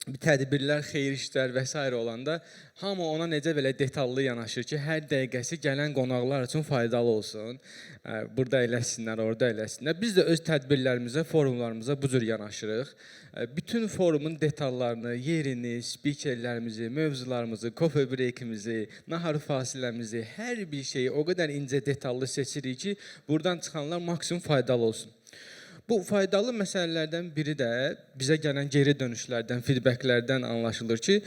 bir tədbirlər, xeyir işlər və s. olanda hamı ona necə belə detallı yanaşır ki, hər dəqiqəsi gələn qonaqlar üçün faydalı olsun. Burada eləsinlər, orada eləsinlər. Biz də öz tədbirlərimizə, forumlarımıza bu cür yanaşırıq. Bütün forumun detallarını, yerini, spikerlərimizi, mövzularımızı, coffee breakimizi, nahar fasiləmizi, hər bir şeyi o qədər incə detallı seçirik ki, buradan çıxanlar maksimum faydalı olsun. Bu faydalı məsələlərdən biri də bizə gələn geri dönüşlərdən, feedbacklərdən anlaşılır ki,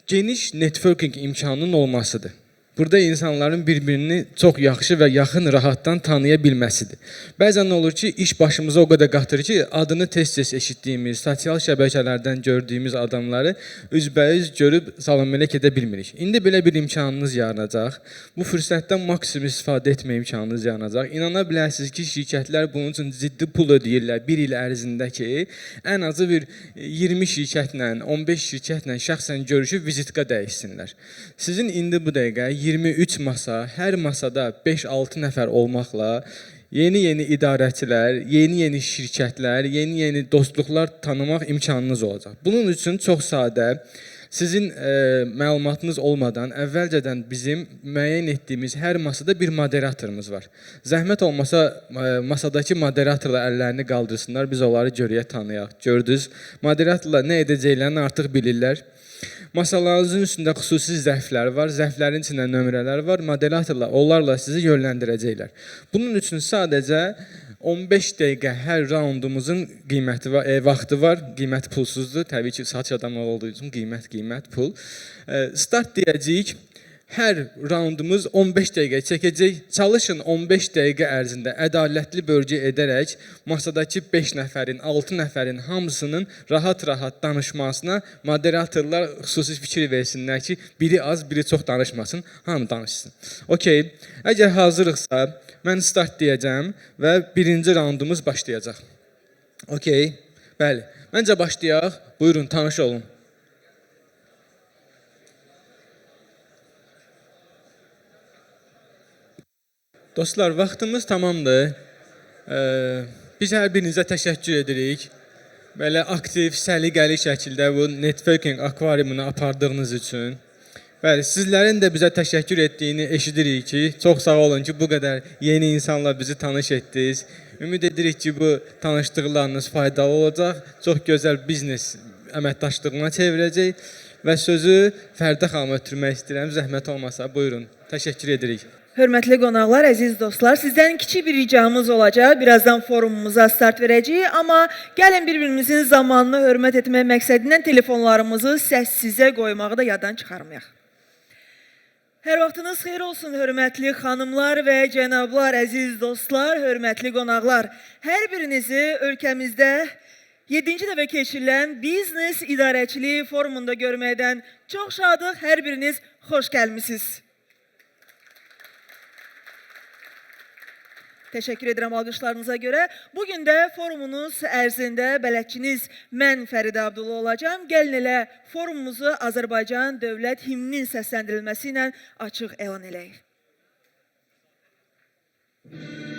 geniş networking imkanının olmasıdır. Burada insanların bir-birini çox yaxşı və yaxın rahatdan tanıya bilməsidir. Bəzən olur ki, iş başımıza o qədər qatır ki, adını tez-tez eşitdiyimiz, sosial şəbəkələrdən gördüyümüz adamları üzbəüz görüb salam əleyk edə bilmirik. İndi belə bir imkanınız yaranacaq. Bu fürsətdən maksimum istifadə etmə imkanınız yaranacaq. İnana bilərsiniz ki, şirkətlər bunun üçün ciddi pul ödəyirlər bir il ərzində ki, ən azı bir 20 şirkətlə, 15 şirkətlə şəxsən görüşüb vizitka dəyişsinlər. Sizin indi bu dəqiqə 23 masa, hər masada 5-6 nəfər olmaqla yeni-yeni idarəçilər, yeni-yeni şirkətlər, yeni-yeni dostluqlar tanımaq imkanınız olacaq. Bunun üçün çox sadə, sizin məlumatınız olmadan əvvəlcədən bizim müəyyən etdiyimiz hər masada bir moderatorumuz var. Zəhmət olmasa masadakı moderatorlar əllərini qaldırsınlar, biz onları görəyə tanıyaq. Gördünüz, moderatorlar nə edəcəklərini artıq bilirlər. Masalarınızın üstündə xüsusi zərflər var, zərflərin içində nömrələr var, moderatorlar onlarla sizi yönləndirəcəklər. Bunun üçün sadəcə 15 dəqiqə hər raundumuzun qiyməti var, vaxtı var, qiymət pulsuzdur. Təbii ki, saç adamlar olduğu üçün qiymət, pul. Start deyəcəyik. Hər raundumuz 15 dəqiqə çəkəcək. Çalışın 15 dəqiqə ərzində ədalətli bölgü edərək masadakı 5 nəfərin, 6 nəfərin hamısının rahat-rahat danışmasına moderatorlar xüsusi fikir versinlər ki, biri az, biri çox danışmasın, hamı danışsın. Okey, əgər hazırıqsa, mən start deyəcəm və birinci raundumuz başlayacaq. Okey, bəli, məncə başlayaq. Buyurun, tanış olun. Dostlar, vaxtımız tamamdır. Biz hər birinizə təşəkkür edirik. Belə aktiv, səliqəli şəkildə bu networking akvariumunu apardığınız üçün. Bəli, sizlərin də bizə təşəkkür etdiyini eşidirik ki, çox sağ olun ki, bu qədər yeni insanla bizi tanış etdiniz. Ümid edirik ki, bu tanışdıqlarınız faydalı olacaq, çox gözəl biznes əməkdaşlığına çevirəcək və sözü Fərdə xanıma ötürmək istəyirəm. Zəhmət olmasa, buyurun. Təşəkkür edirik. Hörmətli qonaqlar, əziz dostlar, sizdən kiçik bir ricamız olacaq. Birazdan forumumuza start verəcəyik, amma gəlin bir-birimizin zamanını hörmət etmək məqsədindən telefonlarımızı səssizə qoymağı da yaddan çıxarmayaq. Hər vaxtınız xeyir olsun, hörmətli xanımlar və cənablar, əziz dostlar, hörmətli qonaqlar. Hər birinizi ölkəmizdə 7-ci dəfə keçirilən Biznes İdarəçiliyi forumunda görməkdən çox şadıq. Hər biriniz xoş gəlmisiniz. Təşəkkür edirəm alqışlarınıza görə. Bugün də forumunuz ərzində bələdçiniz mən Fəridə Abdulla olacağım. Gəlin elə forumumuzu Azərbaycan dövlət himninin səsləndirilməsi ilə açıq elan eləyik. Yeah.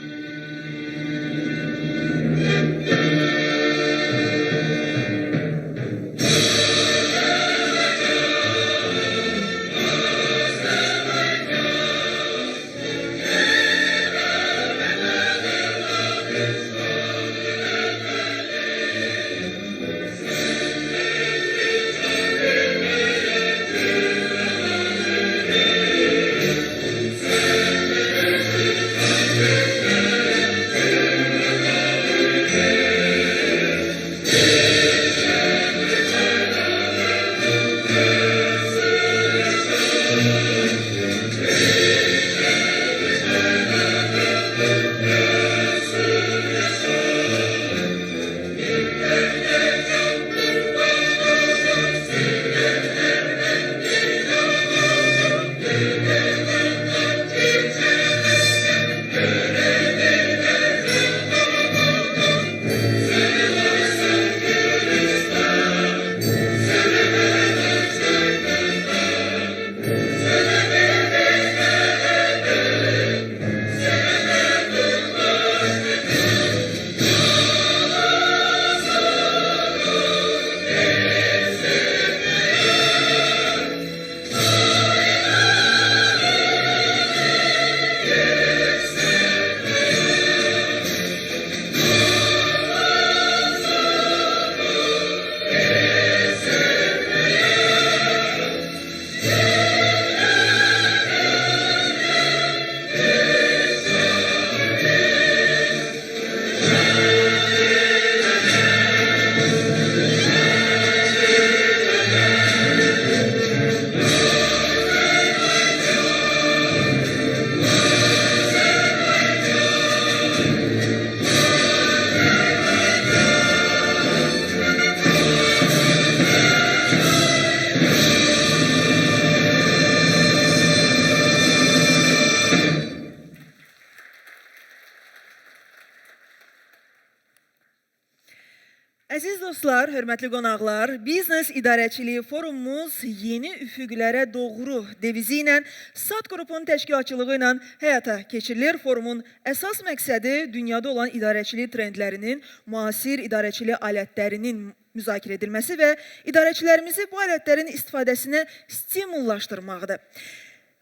Əziz dostlar, hörmətli qonaqlar, Biznes İdarəçiliyi Forumumuz yeni üfüqlərə doğru devizi ilə SAT qrupun təşkilatçılığı ilə həyata keçirilir. Forumun əsas məqsədi dünyada olan idarəçilik trendlərinin, müasir idarəçilik alətlərinin müzakirə edilməsi və idarəçilərimizi bu alətlərin istifadəsinə stimullaşdırmaqdır.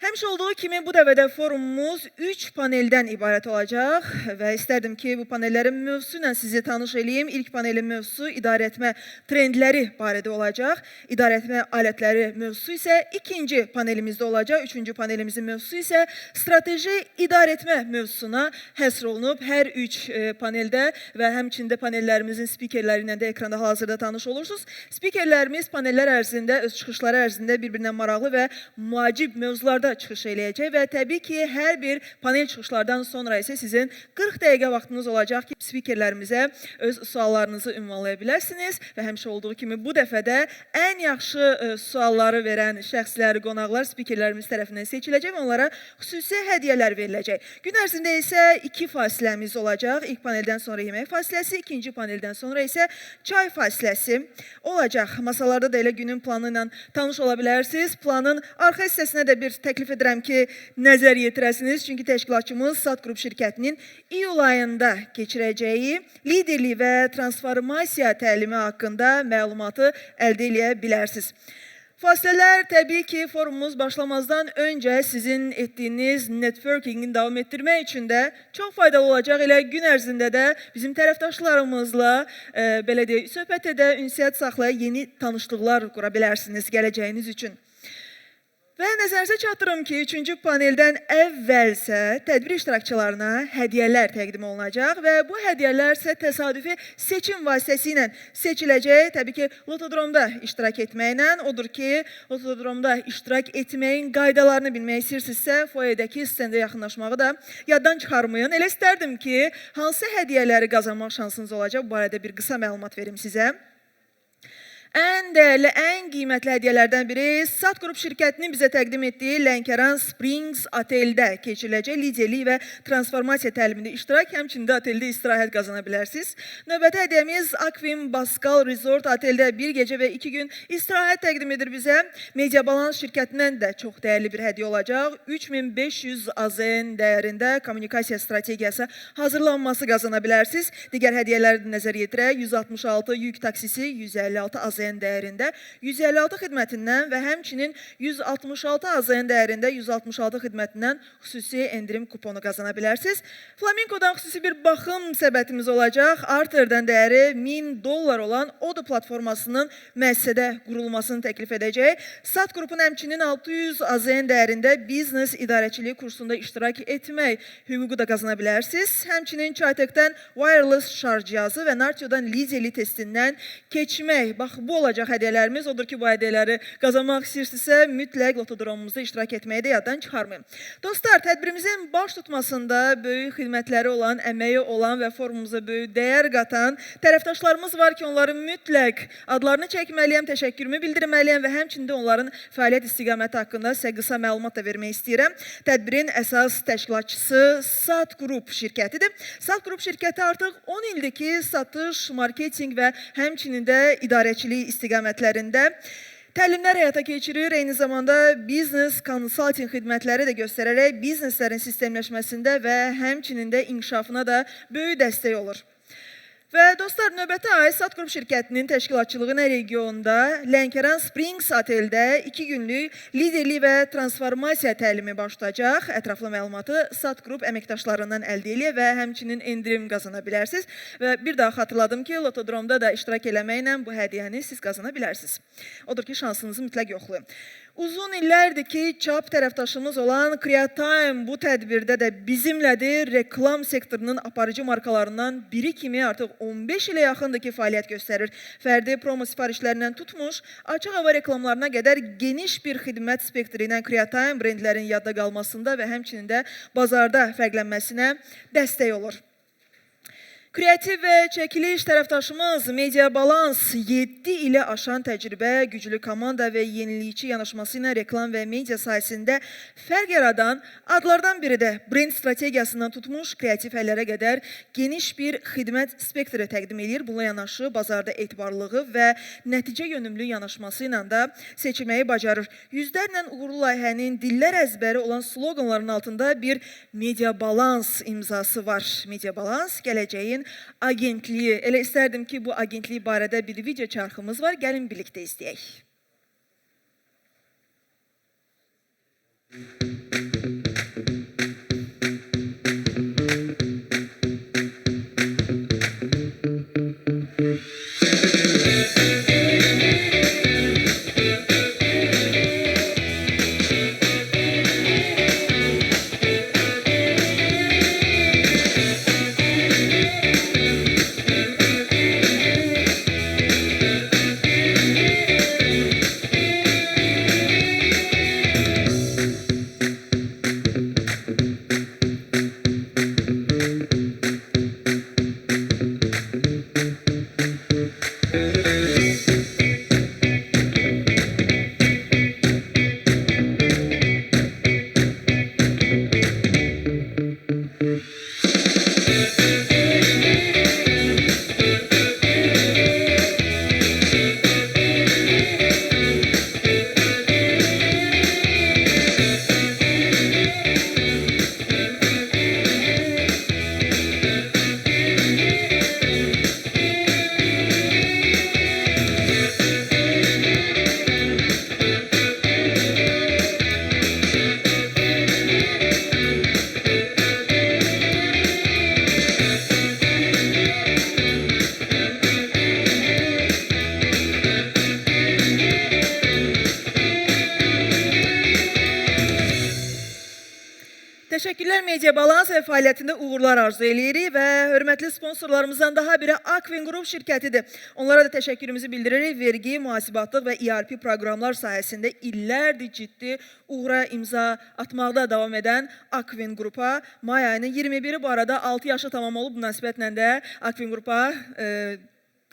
Həmişə olduğu kimi bu dəfədə forumumuz 3 paneldən ibarət olacaq və istərdim ki, bu panellərin mövzusu ilə sizi tanış edeyim. İlk panelin mövzusu idarəetmə trendləri barədə olacaq. İdarəetmə alətləri mövzusu isə ikinci panelimizdə olacaq. Üçüncü panelimizin mövzusu isə strateji idarəetmə mövzusuna həsr olunub. Hər 3 paneldə və həmçində panellərimizin spikerləri ilə də ekranda hazırda tanış olursunuz. Spikerlərimiz panellər ərzində, öz çıxışları ərzində bir-birindən maraqlı və müacib mövzularda çıxış eləyəcək və təbii ki, hər bir panel çıxışlardan sonra isə sizin 40 dəqiqə vaxtınız olacaq ki, spikerlərimizə öz suallarınızı ünvanlaya bilərsiniz və həmişə olduğu kimi bu dəfədə ən yaxşı sualları verən şəxslər, qonaqlar spikerlərimiz tərəfindən seçiləcək və onlara xüsusi hədiyyələr veriləcək. Gün ərzində isə 2 fasiləmiz olacaq. İlk paneldən sonra yemək fasiləsi, ikinci paneldən sonra isə çay fasiləsi olacaq. Masalarda da elə günün planı ilə tanış ola bilərsiniz. Planın arxa hissəsinə də bir təklif edirəm ki, nəzər yetirəsiniz. Çünki təşkilatçımız SAT Qrup şirkətinin iyul ayında keçirəcəyi liderlik və transformasiya təlimi haqqında məlumatı əldə edə bilərsiniz. Fasilələr təbii ki, forumumuz başlamazdan öncə sizin etdiyiniz networkingin davam etdirmək üçün də çox faydalı olacaq. Elə gün ərzində də bizim tərəfdaşlarımızla belə deyək, söhbət edə, ünsiyyət saxlaya yeni tanışlıqlar qura bilərsiniz gələcəyiniz üçün. Və nəzərinizə çatdırım ki, 3-cü paneldən əvvəlsə tədbir iştirakçılarına hədiyyələr təqdim olunacaq və bu hədiyyələr isə təsadüfi seçim vasitəsilə seçiləcək. Təbii ki, Lotodromda iştirak etməklə, odur ki, Lotodromda iştirak etməyin qaydalarını bilmək istəyirsinizsə, foyedəki stəndə yaxınlaşmağı da yaddan çıxarmayın. Elə istərdim ki, hansı hədiyyələri qazanmaq şansınız olacaq, bu barədə bir qısa məlumat verim sizə. Ən dəyərli, ən qiymətli hədiyyələrdən biri SAT Qrup şirkətinin bizə təqdim etdiyi Lənkəran Springs oteldə keçiriləcək liderlik və transformasiya təlimində iştirak, həmçində oteldə istirahət qazana bilərsiniz. Növbəti hədiyyəmiz Akvim Baskal Resort oteldə 1 gecə və 2 gün istirahət təqdim edir bizə. Media Balans şirkətindən də çox dəyərli bir hədiyyə olacaq. 3500 AZN dəyərində kommunikasiya strategiyası hazırlanması qazana bilərsiniz. Digər hədiyyələri nəzər yetirək, 166 yük taksisi, 156 AZN dəyərində 156 xidmətindən və həmçinin 166 AZN dəyərində 166 xidmətindən xüsusi endirim kuponu qazana bilərsiniz. Flamingodan xüsusi bir baxım səbətimiz olacaq. Arterdən dəyəri $1000 olan Odo platformasının müəssisədə qurulmasını təklif edəcək. SAT qrupun həmçinin 600 AZN dəyərində biznes idarəçiliyi kursunda iştirak etmək hüququ da qazana bilərsiniz. Həmçinin Çaytekdən wireless şarj cihazı və Nartiodan liderlik testindən keçmək. Bax, bu olacaq hədiyyələrimiz. Odur ki, bu hədiyyələri qazanmaq istəyirsinizsə, mütləq Lotodromumuzda iştirak etməyi də yaddan çıxarmayın. Dostlar, tədbirimizin baş tutmasında böyük xidmətləri olan, əməyi olan və forumumuza böyük dəyər qatan tərəfdaşlarımız var ki, onları mütləq adlarını çəkməliyəm, təşəkkürümü bildirməliyəm və həmçində onların fəaliyyət istiqaməti haqqında sizə qısa məlumat da vermək istəyirəm. Tədbirin əsas təşkilatçısı SAT Qrup şirkətidir. SAT Qrup şirkəti artıq 10 ildir ki, satış, marketinq və həmçinin də idarəçilik istiqamətlərində təlimlər həyata keçirir. Eyni zamanda biznes konsalting xidmətləri də göstərərək bizneslərin sistemləşməsində və həmçinin də inkişafına da böyük dəstək olur. Və dostlar, növbəti ay SAT Qrup şirkətinin təşkilatçılığı regionda Lənkəran Springs oteldə 2 günlük liderlik və transformasiya təlimi başlayacaq. Ətraflı məlumatı SAT Qrup əməkdaşlarından əldə eləyə və həmçinin endirim qazana bilərsiniz. Və bir daha xatırladım ki, Lotodromda da iştirak eləməklə bu hədiyyəni siz qazana bilərsiniz. Odur ki, şansınızı mütləq yoxlayın. Uzun illərdir ki, çap tərəfdaşımız olan Creatime bu tədbirdə də bizimlədir. Reklam sektorunun aparıcı markalarından biri kimi artıq 15 ilə yaxındır ki, fəaliyyət göstərir. Fərdi promo sifarişlərindən tutmuş, açıq hava reklamlarına qədər geniş bir xidmət spektri ilə Creatime brendlərin yadda qalmasında və həmçinin də bazarda fərqlənməsinə dəstək olur. Kreativ və çəkiliş tərəfdaşımız Media Balans 7 ilə aşan təcrübə, güclü komanda və yenilikçi yanaşması ilə reklam və media sahəsində fərq yaradan adlardan biri də brend strategiyasından tutmuş kreativ həllərə qədər geniş bir xidmət spektri təqdim edir. Bununla yanaşı bazarda etibarlılığı və nəticə yönümlü yanaşması ilə də seçilməyi bacarır. Yüzlərlə uğurlu layihənin dillər əzbəri olan sloganların altında bir Media Balans imzası var. Media Balans gələcəyin agentliyi. Elə istərdim ki, bu agentliyi barədə bir video çarxımız var. Gəlin birlikdə izləyək. Təşəkkürlər Media Balans və fəaliyyətində uğurlar arzu edirik və hörmətli sponsorlarımızdan daha biri Akvin Group şirkətidir. Onlara da təşəkkürümüzü bildiririk. Vergi, mühasibatlıq və ERP proqramlar sayəsində illərdir ciddi uğura imza atmaqda davam edən Akvin Group'a may ayının 21-i bu arada 6 yaşı tamam olub. Münasibətlə də Akvin Group'a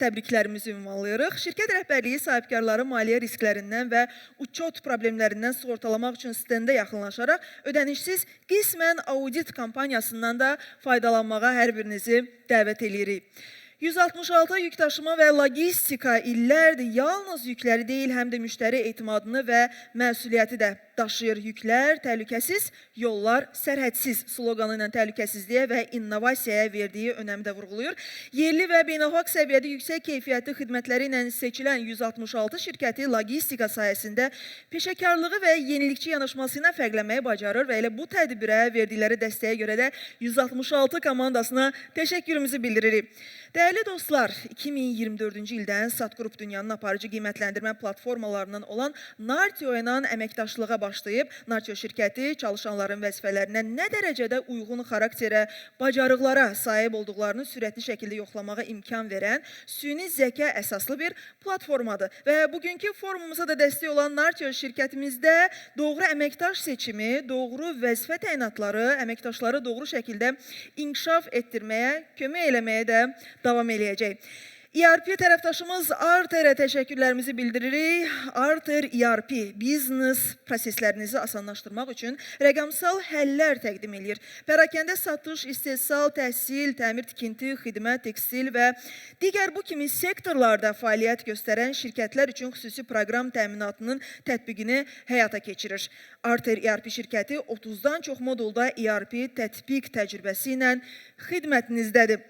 təbriklərimizi ünvanlayırıq. Şirkət rəhbərliyi sahibkarları maliyyə risklərindən və uçot problemlərindən sığortalamaq üçün stenda yaxınlaşaraq ödənişsiz qismən audit kampaniyasından da faydalanmağa hər birinizi dəvət edirik. 166 yük daşıma və logistika illərdir yalnız yükləri deyil, həm də müştəri etimadını və məsuliyyəti də daşıyır. Yüklər təhlükəsiz, yollar sərhədsiz sloganı ilə təhlükəsizliyə və innovasiyaya verdiyi önəmi də vurğulayır. Yerli və beynəlxalq səviyyədə yüksək keyfiyyətli xidmətləri ilə seçilən 166 şirkəti logistika sayəsində peşəkarlığı və yenilikçi yanaşması ilə fərqlənməyi bacarır və elə bu tədbirə verdikləri dəstəyə görə də 166 komandasına təşəkkürümüzü bildiririk. Dəyərli dostlar, 2024-cü ildən Satgrup dünyanın aparıcı qiymətləndirmə platformalarından olan Nartio ilə əməkdaşlığa başlayıb, Nartio şirkəti çalışanların vəzifələrinə nə dərəcədə uyğun xarakterə, bacarıqlara sahib olduqlarını sürətli şəkildə yoxlamağa imkan verən süni zəka əsaslı bir platformadır. Və bugünkü forumumuza da dəstək olan Nartio şirkətimizdə doğru əməkdaş seçimi, doğru vəzifə təyinatları, əməkdaşları doğru şəkildə inkişaf etdirməyə, kömək eləməyə də davam eləyəcək. ERP tərəfdaşımız Arter'ə təşəkkürlərimizi bildiririk. Arter ERP biznes proseslərinizi asanlaşdırmaq üçün rəqəmsal həllər təqdim edir. Pərakəndə satış, istehsal, təhsil, təmir, tikinti, xidmət, tekstil və digər bu kimi sektorlarda fəaliyyət göstərən şirkətlər üçün xüsusi proqram təminatının tətbiqini həyata keçirir. Arter ERP şirkəti 30-dan çox modulda ERP tətbiq təcrübəsi ilə xidmətinizdədir.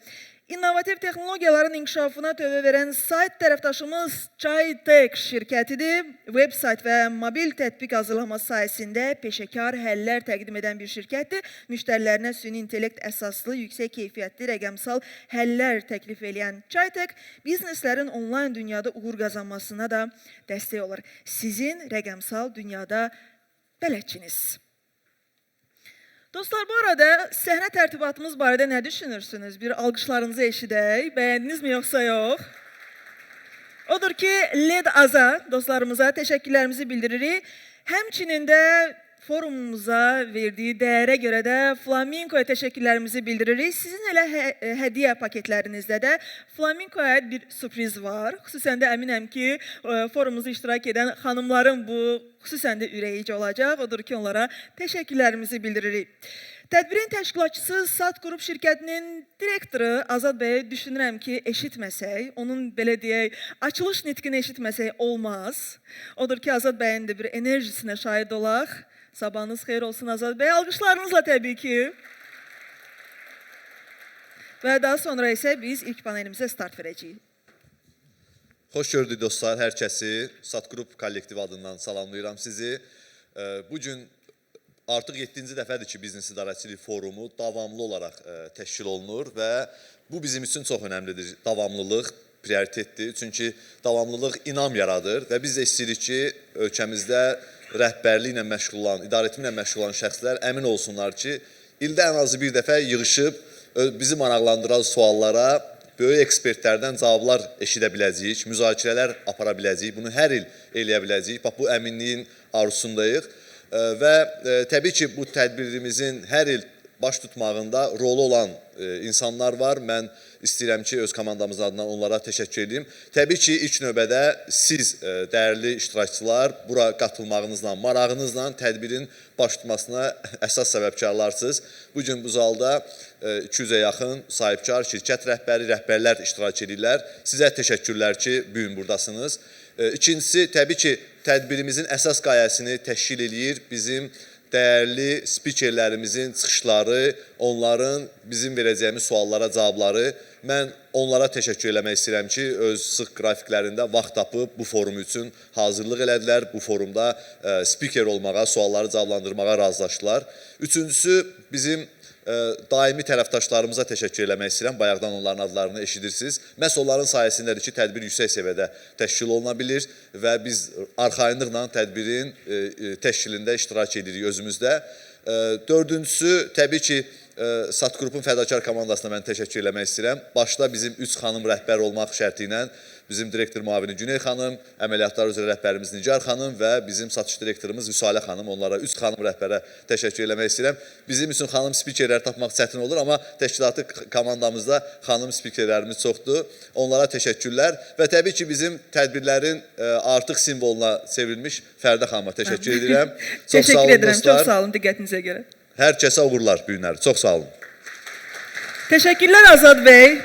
İnnovativ texnologiyaların inkişafına tövə verən sayt tərəfdaşımız Chaitek şirkətidir. Web-sayt və mobil tətbiq hazırlaması sayəsində peşəkar həllər təqdim edən bir şirkətdir. Müştərilərinə süni intellekt əsaslı, yüksək keyfiyyətli rəqəmsal həllər təklif edən Chaitek bizneslərin onlayn dünyada uğur qazanmasına da dəstək olur. Sizin rəqəmsal dünyada bələdçiniz. Dostlar, bu arada səhnə tərtibatımız barədə nə düşünürsünüz? Bir alqışlarınızı eşidək. Bəyəndinizmi yoxsa yox? Odur ki, LED Aza dostlarımıza təşəkkürlərimizi bildiririk. Həmçinin də forumumuza verdiyi dəyərə görə də Flamingoya təşəkkürlərimizi bildiririk. Sizin elə hədiyyə paketlərinizdə də Flamingoya bir sürpriz var. Xüsusən də əminəm ki, forumumuzu iştirak edən xanımların bu xüsusən də ürəyici olacaq. Odur ki, onlara təşəkkürlərimizi bildiririk. Tədbirin təşkilatçısı SAT Qrup şirkətinin direktoru Azad bəyi düşünürəm ki, eşitməsək, onun belə deyək, açılış nitqini eşitməsək olmaz. Odur ki, Azad bəyin də bir enerjisinə şahid olaq. Sabahınız xeyir olsun Azad bəy. Alqışlarınızla təbii ki. Və daha sonra isə biz ilk panelimizə start verəcəyik. Xoş gördük dostlar, hər kəsi SAT Qrup kollektivi adından salamlayıram sizi. Bugün artıq 7-ci dəfədir ki, Biznes İdarəçilik Forumu davamlı olaraq təşkil olunur və bu bizim üçün çox önəmlidir. Davamlılıq prioritetdir, çünki davamlılıq inam yaradır və biz də istəyirik ki, ölkəmizdə rəhbərliklə məşğul olan, idarəetməklə məşğul olan şəxslər əmin olsunlar ki, ildə ən azı bir dəfə yığışıb bizi maraqlandıran suallara böyük ekspertlərdən cavablar eşidə biləcəyik, müzakirələr apara biləcəyik, bunu hər il eləyə biləcəyik. Bax, bu əminliyin arzusundayıq. Və təbii ki, bu tədbirimizin hər il baş tutmağında rolu olan insanlar var. Mən istəyirəm ki, öz komandamızın adından onlara təşəkkür edeyim. Təbii ki, ilk növbədə siz, dəyərli iştirakçılar, bura qatılmağınızla, marağınızla tədbirin baş tutmasına əsas səbəbkarlarsınız. Bugün bu zalda 200-ə yaxın sahibkar, şirkət rəhbəri, rəhbərlər iştirak edirlər. Sizə təşəkkürlər ki, bugün buradasınız. İkincisi, təbii ki, tədbirimizin əsas qayəsini təşkil edir bizim dəyərli spikerlərimizin çıxışları, onların bizim verəcəyimiz suallara cavabları. Mən onlara təşəkkür eləmək istəyirəm ki, öz sıx qrafiklərində vaxt tapıb bu forum üçün hazırlıq elədilər. Bu forumda spiker olmağa, sualları cavablandırmağa razılaşdılar. Üçüncüsü, bizim daimi tərəfdaşlarımıza təşəkkür eləmək istəyirəm. Bayaqdan onların adlarını eşidirsiniz. Məhz onların sayəsindədir ki, tədbir yüksək səviyyədə təşkil oluna bilir və biz arxayınlıqla tədbirin təşkilində iştirak edirik özümüzdə. Dördüncüsü, təbii ki, SAT Qrupun fədakar komandasına mən təşəkkür eləmək istəyirəm. Başda bizim 3 xanım rəhbər olmaq şərti ilə bizim direktor müavini Güney xanım, əməliyyatlar üzrə rəhbərimiz Nigar xanım və bizim satış direktorumuz Vüsalə xanım. Onlara 3 xanım rəhbərə təşəkkür eləmək istəyirəm. Bizim üçün xanım spikerlər tapmaq çətin olur, amma təşkilatı komandamızda xanım spikerlərimiz çoxdur. Onlara təşəkkürlər və təbii ki, bizim tədbirlərin artıq simvoluna çevrilmiş Fərdə xanıma təşəkkür edirəm. Təşəkkür edirəm, çox sağ olun diqqətinizə görə. Hər kəsə uğurlar bu günlər. Çox sağ olun. Təşəkkürlər Azad bəy.